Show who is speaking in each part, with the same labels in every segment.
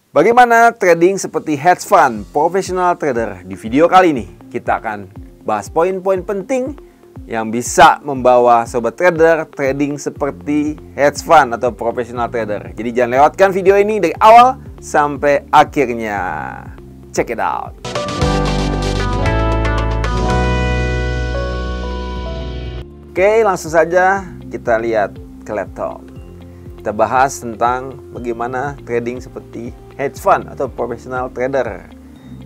Speaker 1: Bagaimana trading seperti hedge fund profesional trader? Di video kali ini kita akan bahas poin-poin penting yang bisa membawa sobat trader trading seperti hedge fund atau profesional trader. Jadi jangan lewatkan video ini dari awal sampai akhirnya. Check it out. Oke, langsung saja kita lihat ke laptop. Kita bahas tentang bagaimana trading seperti hedge fund atau professional trader.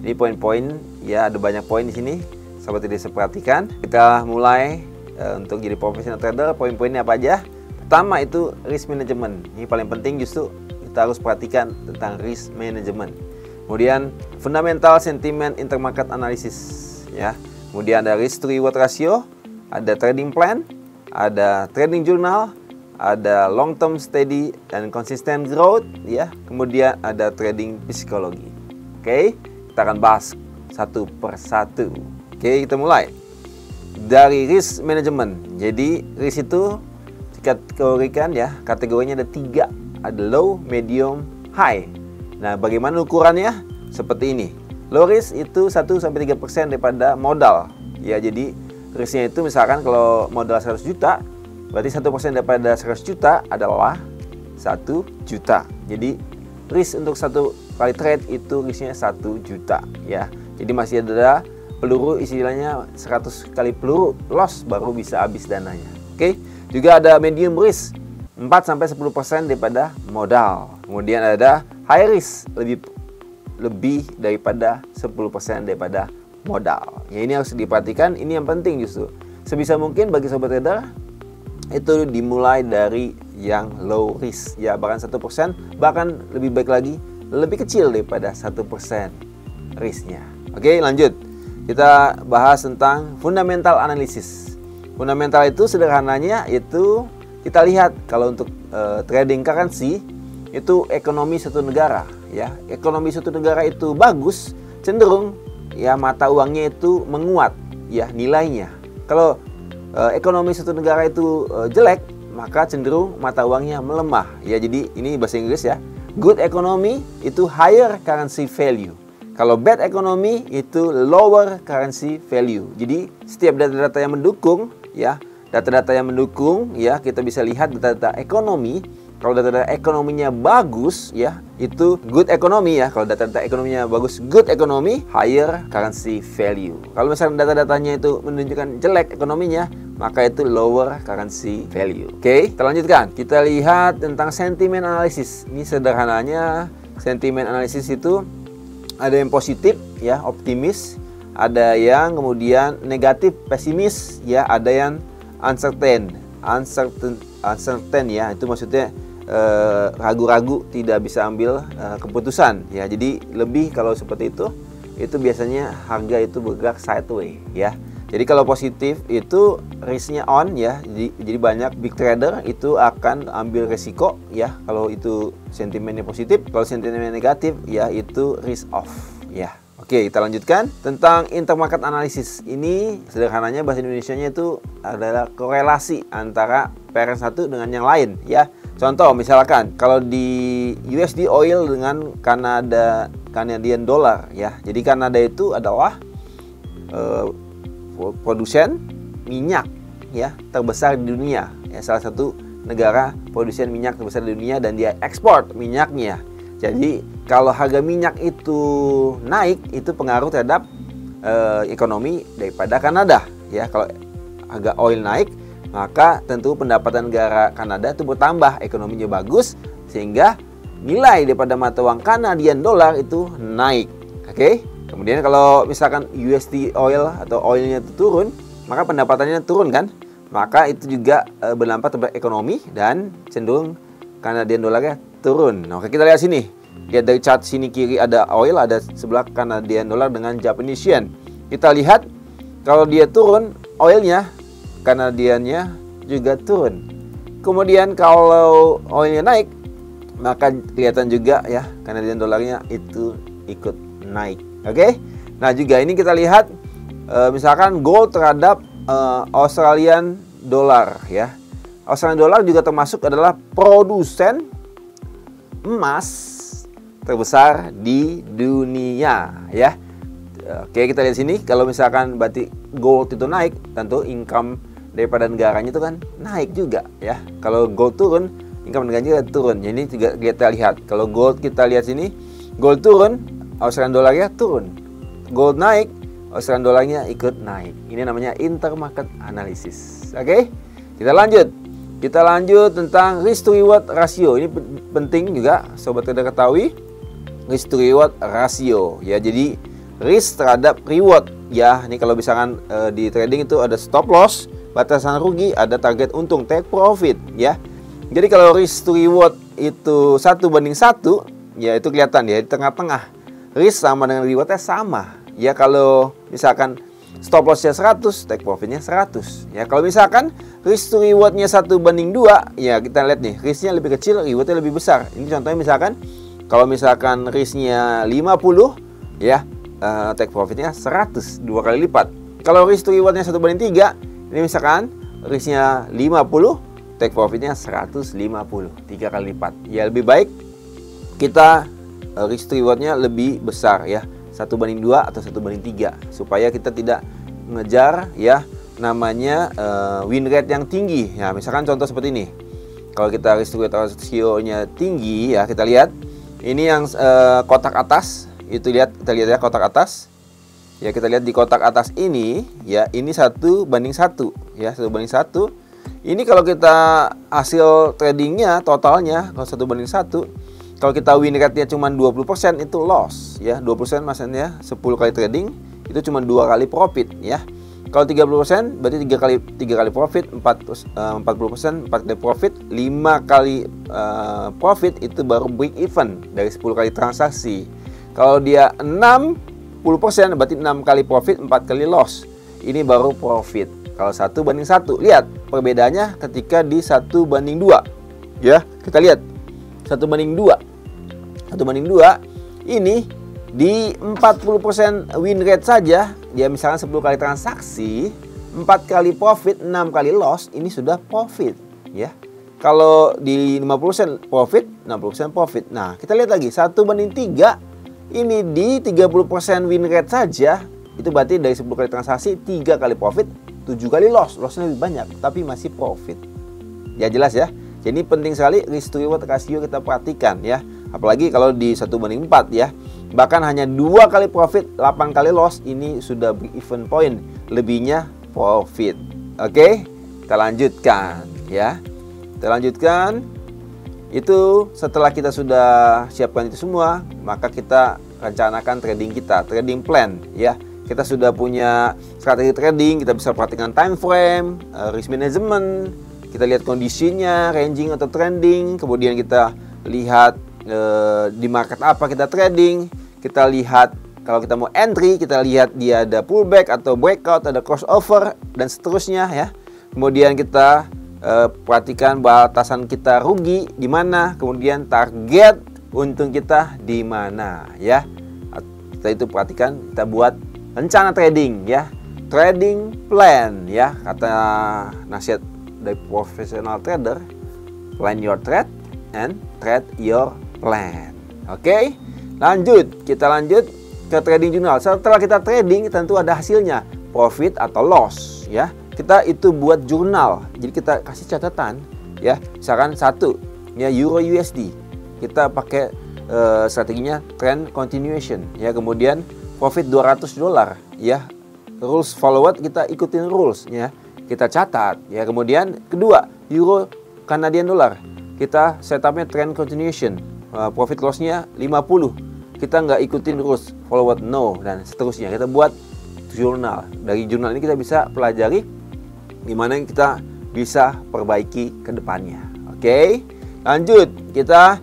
Speaker 1: Jadi poin-poin, ya ada banyak poin di sini. Sobat tidak bisa perhatikan. Kita mulai untuk jadi professional trader. Poin-poinnya apa aja? Pertama itu risk management. Ini paling penting, justru kita harus perhatikan tentang risk management. Kemudian fundamental sentiment intermarket analysis. Ya. Kemudian ada risk to reward ratio, ada trading plan, ada trading journal, ada long term steady dan consistent growth, ya. Kemudian ada trading psikologi. Oke, kita akan bahas satu persatu. Oke, kita mulai dari risk management. Jadi risk itu dikategorikan, ya, kategorinya ada 3, ada low, medium, high. Nah, bagaimana ukurannya? Seperti ini. Low risk itu 1-3% daripada modal. Ya, jadi risknya itu misalkan kalau modal 100 juta, berarti 1% daripada 100 juta adalah 1 juta. Jadi risk untuk satu kali trade itu risknya 1 juta, ya. Jadi masih ada peluru, istilahnya 100 kali peluru loss baru bisa habis dananya. Oke. Juga ada medium risk, 4-10% daripada modal. Kemudian ada high risk, lebih daripada 10% daripada modal. Ya, ini harus diperhatikan, ini yang penting justru. Sebisa mungkin bagi sobat trader itu dimulai dari yang low risk, ya, bahkan 1%, bahkan lebih baik lagi lebih kecil daripada 1% risknya. Oke, lanjut. Kita bahas tentang fundamental analysis. Fundamental itu sederhananya itu kita lihat kalau untuk trading currency itu ekonomi suatu negara, ya. Ekonomi suatu negara itu bagus, cenderung, ya, mata uangnya itu menguat, ya, nilainya. Kalau ekonomi suatu negara itu jelek, maka cenderung mata uangnya melemah, ya. Jadi ini bahasa Inggris, ya. Good economy itu higher currency value. Kalau bad economy itu lower currency value. Jadi setiap data-data yang mendukung, ya, data-data yang mendukung, ya, kita bisa lihat data-data ekonomi. Kalau data-data ekonominya bagus, ya, itu good economy, ya. Kalau data-data ekonominya bagus, good economy, higher currency value. Kalau misalnya data-datanya itu menunjukkan jelek ekonominya, maka itu lower currency value. Oke, kita lanjutkan. Kita lihat tentang sentiment analysis. Ini sederhananya, sentiment analysis itu ada yang positif, ya, optimis, ada yang kemudian negatif, pesimis, ya, ada yang uncertain, ya, itu maksudnya ragu-ragu, tidak bisa ambil keputusan, ya. Jadi lebih kalau seperti itu biasanya harga itu bergerak sideways, ya. Jadi kalau positif itu risknya on, ya. Jadi banyak big trader itu akan ambil resiko, ya, kalau itu sentimennya positif. Kalau sentimennya negatif, ya, itu risk off, ya. Oke, kita lanjutkan tentang intermarket analysis. Ini sederhananya bahasa Indonesianya itu adalah korelasi antara pair satu dengan yang lain, ya. Contoh misalkan kalau di USD oil dengan Canadian dollar, ya. Jadi Kanada itu adalah produsen minyak, ya, terbesar di dunia, ya, salah satu negara produsen minyak terbesar di dunia, dan dia ekspor minyaknya. Jadi kalau harga minyak itu naik, itu pengaruh terhadap ekonomi daripada Kanada, ya. Kalau harga oil naik, maka tentu pendapatan negara Kanada itu bertambah, ekonominya bagus, sehingga nilai daripada mata uang Canadian dollar itu naik. Oke. Kemudian kalau misalkan USD oil atau oilnya itu turun, maka pendapatannya turun, kan? Maka itu juga berdampak terhadap ekonomi dan cenderung Canadian dollarnya turun. Nah, oke, kita lihat sini. Lihat dari chart sini kiri ada oil, ada sebelah Canadian dollar dengan Japanese yen. Kita lihat kalau dia turun, oilnya, Canadiannya juga turun. Kemudian kalau oilnya naik, maka kelihatan juga, ya, Canadian dollarnya itu ikut naik. Oke. Nah, juga ini kita lihat misalkan gold terhadap Australian dollar, ya. Australian dollar juga termasuk adalah produsen emas terbesar di dunia ya. Oke, kita lihat sini. Kalau misalkan berarti gold itu naik, tentu income daripada negaranya itu kan naik juga ya. Kalau gold turun, income negaranya juga turun. Ini juga kita lihat. Kalau gold kita lihat sini, gold turun, Australian dollarnya turun. Gold naik, Australian dollarnya ikut naik. Ini namanya intermarket analysis. Oke, kita lanjut. Kita lanjut tentang risk to reward ratio. Ini penting juga sobat trader ketahui. Risk to reward ratio ya. Jadi risk terhadap reward ya. Ini kalau misalkan di trading itu ada stop loss, batasan rugi, ada target untung, take profit ya. Jadi kalau risk to reward itu 1:1 ya, itu kelihatan ya di tengah-tengah. Risk sama dengan rewardnya sama ya. Kalau misalkan stop lossnya 100, take profitnya 100 ya. Kalau misalkan risk to rewardnya 1:2 ya, kita lihat nih, risknya lebih kecil, rewardnya lebih besar. Ini contohnya misalkan kalau misalkan risknya 50 ya, take profitnya 100, 2 kali lipat. Kalau risk to rewardnya 1:3, ini misalkan risknya 50, take profitnya 150, 3 kali lipat. Ya lebih baik kita risk to rewardnya lebih besar ya, 1:2 atau 1:3, supaya kita tidak mengejar ya namanya win rate yang tinggi. Ya misalkan contoh seperti ini. Kalau kita risk to reward ratio-nya tinggi ya, kita lihat ini yang kotak atas. Itu lihat, kita lihat ya kotak atas. Ya kita lihat di kotak atas ini ya, ini 1:1 ya, 1:1. Ini kalau kita hasil tradingnya totalnya kalau 1:1, kalau kita win rate-nya cuma 20% itu loss ya. 20% maksudnya 10 kali trading itu cuma 2 kali profit ya. Kalau 30% berarti 3 kali profit, 40% 4 kali profit, 5 kali profit itu baru break even dari 10 kali transaksi. Kalau dia 60% berarti 6 kali profit, 4 kali loss. Ini baru profit. Kalau 1:1, lihat perbedaannya ketika di 1:2 ya. Kita lihat 1:2. 1:2 ini di 40% win rate saja, dia misalkan 10 kali transaksi, 4 kali profit, 6 kali loss, ini sudah profit ya. Kalau di 50% profit, 60% profit. Nah, kita lihat lagi 1:3, ini di 30% win rate saja, itu berarti dari 10 kali transaksi 3 kali profit, 7 kali loss. Lossnya lebih banyak, tapi masih profit. Ya jelas ya. Jadi penting sekali risk to reward ratio kita perhatikan ya. Apalagi kalau di 1:4 ya. Bahkan hanya 2 kali profit, 8 kali loss, ini sudah break even point. Lebihnya profit. Oke, kita lanjutkan ya. Kita lanjutkan. Itu setelah kita sudah siapkan itu semua, maka kita rencanakan trading kita, trading plan ya. Kita sudah punya strategi trading, kita bisa perhatikan time frame, risk management, kita lihat kondisinya, ranging atau trending, kemudian kita lihat di market apa kita trading, kita lihat kalau kita mau entry, kita lihat dia ada pullback atau breakout, ada crossover dan seterusnya ya. Kemudian kita perhatikan batasan kita rugi di mana, kemudian target untung kita di mana ya. Setelah itu perhatikan, kita buat rencana trading ya, trading plan ya. Kata nasihat dari profesional trader, plan your trade and trade your plan. Oke, lanjut, kita lanjut ke trading journal. Setelah kita trading tentu ada hasilnya, profit atau loss ya. Kita itu buat jurnal, jadi kita kasih catatan ya. Misalkan satu ya, Euro USD, kita pakai strateginya trend continuation ya. Kemudian profit $200 ya, rules forward kita ikutin rules ya, kita catat ya. Kemudian kedua, Euro Canadian Dollar, kita setupnya trend continuation, profit lossnya 50, kita nggak ikutin rules forward no, dan seterusnya. Kita buat jurnal. Dari jurnal ini kita bisa pelajari gimana kita bisa perbaiki ke depannya. Oke, lanjut. Kita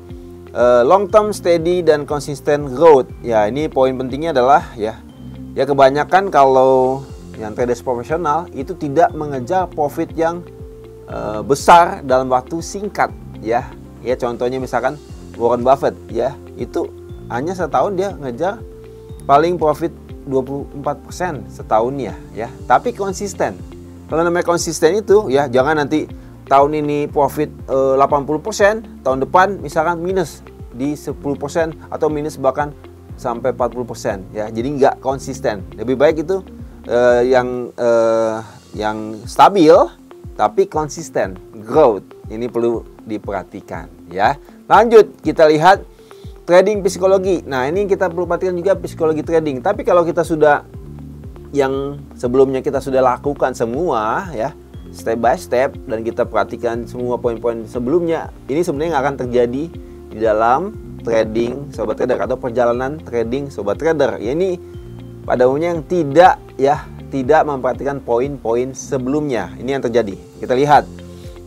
Speaker 1: long term steady dan consistent growth. Ya, ini poin pentingnya adalah ya kebanyakan kalau yang traders profesional itu tidak mengejar profit yang besar dalam waktu singkat ya. Ya, contohnya misalkan Warren Buffett ya, itu hanya setahun dia ngejar paling profit 24% setahunnya ya. Tapi konsisten. Kalau namanya konsisten itu ya, jangan nanti tahun ini profit 80%, tahun depan misalkan minus di 10% atau minus bahkan sampai 40% ya. Jadi nggak konsisten. Lebih baik itu yang stabil tapi konsisten, growth. Ini perlu diperhatikan ya. Lanjut kita lihat trading psikologi. Nah, ini kita perlu perhatikan juga psikologi trading. Tapi kalau kita sudah yang sebelumnya kita sudah lakukan semua ya, step by step, dan kita perhatikan semua poin-poin sebelumnya, ini sebenarnya nggak akan terjadi di dalam trading sobat trader atau perjalanan trading sobat trader. Ya, ini pada umumnya yang tidak memperhatikan poin-poin sebelumnya. Ini yang terjadi. Kita lihat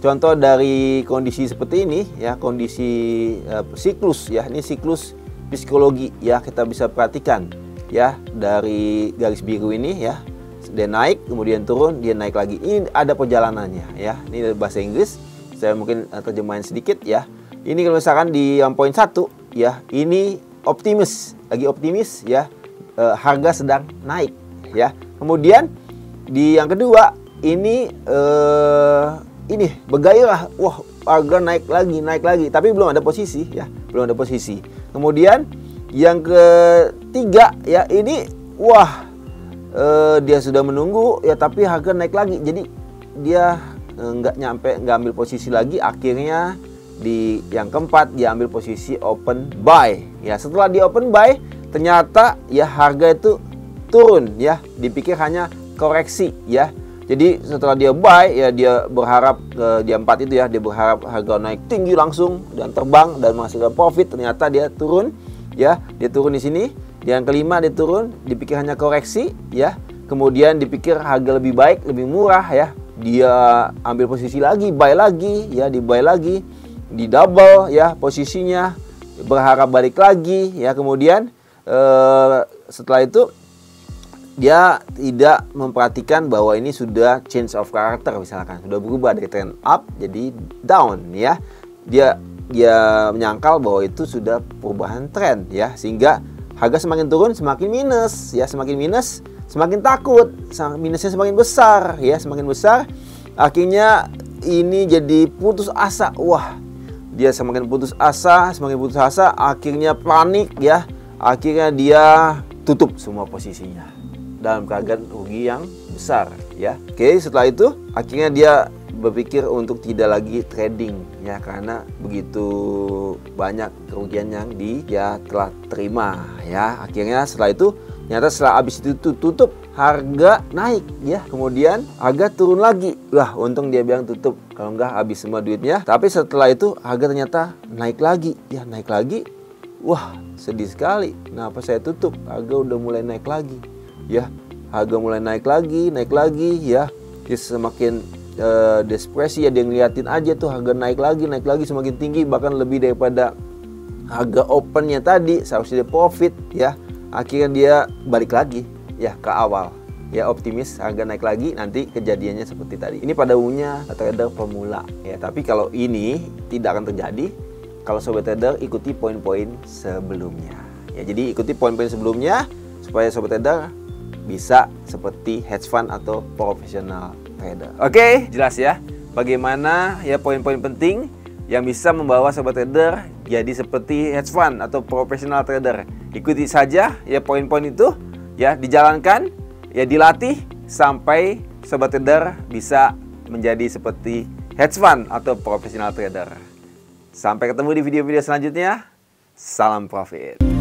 Speaker 1: contoh dari kondisi seperti ini ya, kondisi siklus ya. Ini siklus psikologi ya, kita bisa perhatikan ya dari garis biru ini ya. Dia naik, kemudian turun, dia naik lagi. Ini ada perjalanannya ya. Ini bahasa Inggris. Saya mungkin terjemahin sedikit ya. Ini kalau misalkan di yang poin 1 ya, ini optimis, lagi optimis ya. Harga sedang naik ya. Kemudian di yang kedua ini bergairah, wah harga naik lagi, tapi belum ada posisi ya, belum ada posisi. Kemudian yang ketiga ya, ini wah dia sudah menunggu ya, tapi harga naik lagi, jadi dia nggak ambil posisi lagi. Akhirnya di yang keempat dia ambil posisi open buy ya. Setelah dia open buy ternyata ya harga itu turun ya, dipikir hanya koreksi ya. Jadi setelah dia buy ya, dia berharap di 4 itu ya, dia berharap harga naik tinggi langsung dan terbang dan menghasilkan profit. Ternyata dia turun ya, dia turun di sini. Yang kelima dia turun, dipikir hanya koreksi ya. Kemudian dipikir harga lebih baik, lebih murah ya. Dia ambil posisi lagi, buy lagi ya, di buy lagi, di double ya posisinya, berharap balik lagi ya. Kemudian setelah itu dia tidak memperhatikan bahwa ini sudah change of character, misalkan sudah berubah dari trend up jadi down ya. Dia menyangkal bahwa itu sudah perubahan trend ya, sehingga harga semakin turun semakin minus ya, semakin minus semakin takut, minusnya semakin besar ya, semakin besar. Akhirnya ini jadi putus asa. Wah, dia semakin putus asa, akhirnya panik ya. Akhirnya dia tutup semua posisinya dalam keadaan rugi yang besar ya. Oke, setelah itu akhirnya dia berpikir untuk tidak lagi trading ya, karena begitu banyak kerugian yang dia telah terima ya. Akhirnya setelah itu ternyata setelah habis itu tutup, harga naik ya, kemudian harga turun lagi. Wah, untung dia bilang tutup, kalau enggak habis semua duitnya. Tapi setelah itu harga ternyata naik lagi ya, naik lagi. Wah, sedih sekali. Kenapa saya tutup? Harga udah mulai naik lagi ya, harga mulai naik lagi ya. Dia semakin depresi ya, dia ngeliatin aja tuh harga naik lagi semakin tinggi, bahkan lebih daripada harga opennya tadi. Seharusnya dia profit ya. Akhirnya dia balik lagi ya ke awal ya, optimis harga naik lagi, nanti kejadiannya seperti tadi. Ini pada umumnya trader pemula ya, tapi kalau ini tidak akan terjadi kalau sobat trader ikuti poin-poin sebelumnya ya. Jadi ikuti poin-poin sebelumnya supaya sobat trader bisa seperti hedge fund atau profesional trader. Oke, jelas ya bagaimana ya poin-poin penting yang bisa membawa sobat trader jadi seperti hedge fund atau profesional trader. Ikuti saja ya poin-poin itu ya, dijalankan ya, dilatih sampai sobat trader bisa menjadi seperti hedge fund atau profesional trader. Sampai ketemu di video-video selanjutnya. Salam profit.